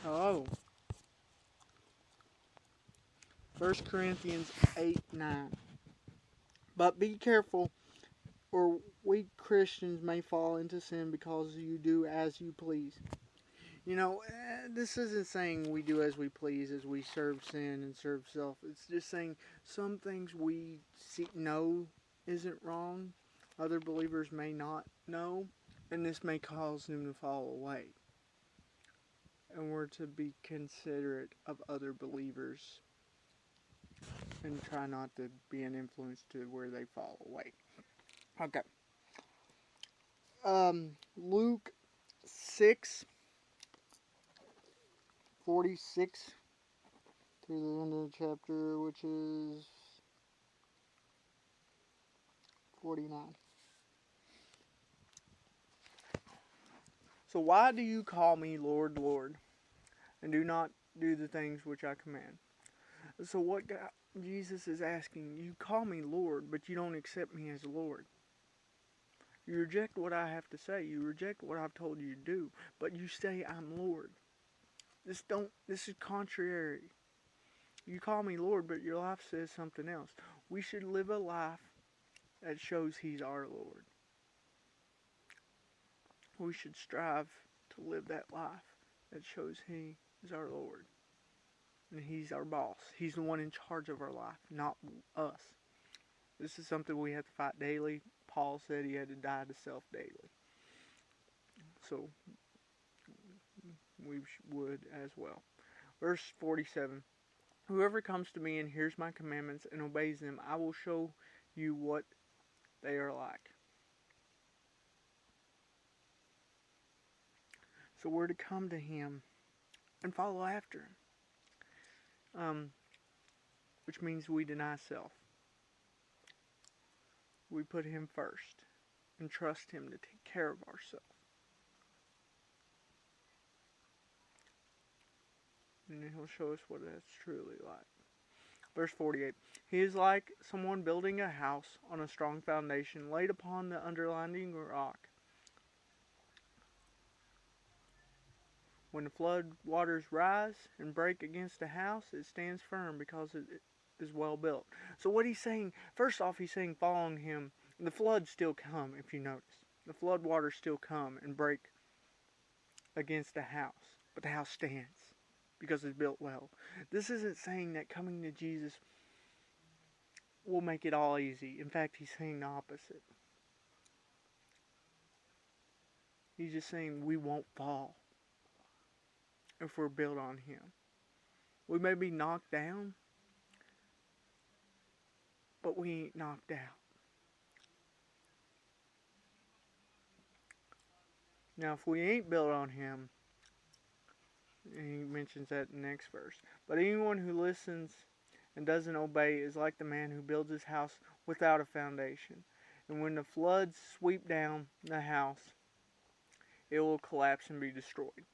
Oh, 1 Corinthians 8:9. But be careful, or we Christians may fall into sin because you do as you please. This isn't saying we do as we please, as we serve sin and serve self. It's just saying some things we know isn't wrong, other believers may not know, and this may cause them to fall away. And we're to be considerate of other believers and try not to be an influence to where they fall away. Okay. Luke 6:46 through the end of the chapter, which is 49. So why do you call me Lord, Lord, and do not do the things which I command? So what Jesus is asking, you call me Lord, but you don't accept me as Lord. You reject what I have to say. You reject what I've told you to do, but you say I'm Lord. This is contrary. You call me Lord, but your life says something else. We should live a life that shows He's our Lord. We should strive to live that life that shows He is our Lord. And He's our boss. He's the one in charge of our life, not us. This is something we have to fight daily. Paul said he had to die to self daily. So we would as well. Verse 47. Whoever comes to me and hears my commandments and obeys them, I will show you what they are like. So we're to come to Him and follow after Him. Which means we deny self. We put Him first and trust Him to take care of ourselves. And then He'll show us what that's truly like. Verse 48. He is like someone building a house on a strong foundation laid upon the underlying rock. When the flood waters rise and break against a house, it stands firm because it is well built. So what he's saying, first off, he's saying following Him, the floods still come, if you notice. The flood waters still come and break against a house, but the house stands because it's built well. This isn't saying that coming to Jesus will make it all easy. In fact, he's saying the opposite. He's just saying we won't fall if we're built on Him. We may be knocked down, but we ain't knocked out. Now, if we ain't built on Him, and he mentions that in the next verse, but anyone who listens and doesn't obey is like the man who builds his house without a foundation. And when the floods sweep down the house, it will collapse and be destroyed.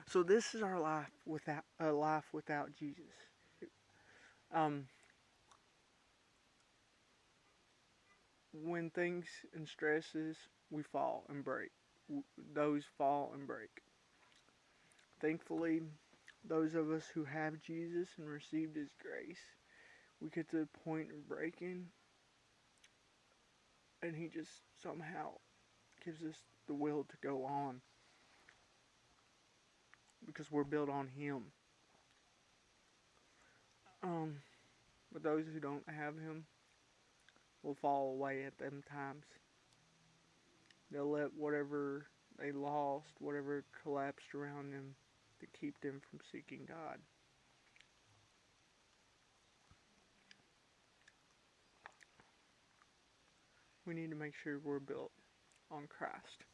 So this is our life without Jesus. When things and stresses, we fall and break. Those fall and break. Thankfully, those of us who have Jesus and received His grace, we get to the point of breaking, and He just somehow gives us the will to go on because we're built on Him. But those who don't have Him will fall away at them times. They'll let whatever they lost, whatever collapsed around them, to keep them from seeking God. We need to make sure we're built on Christ.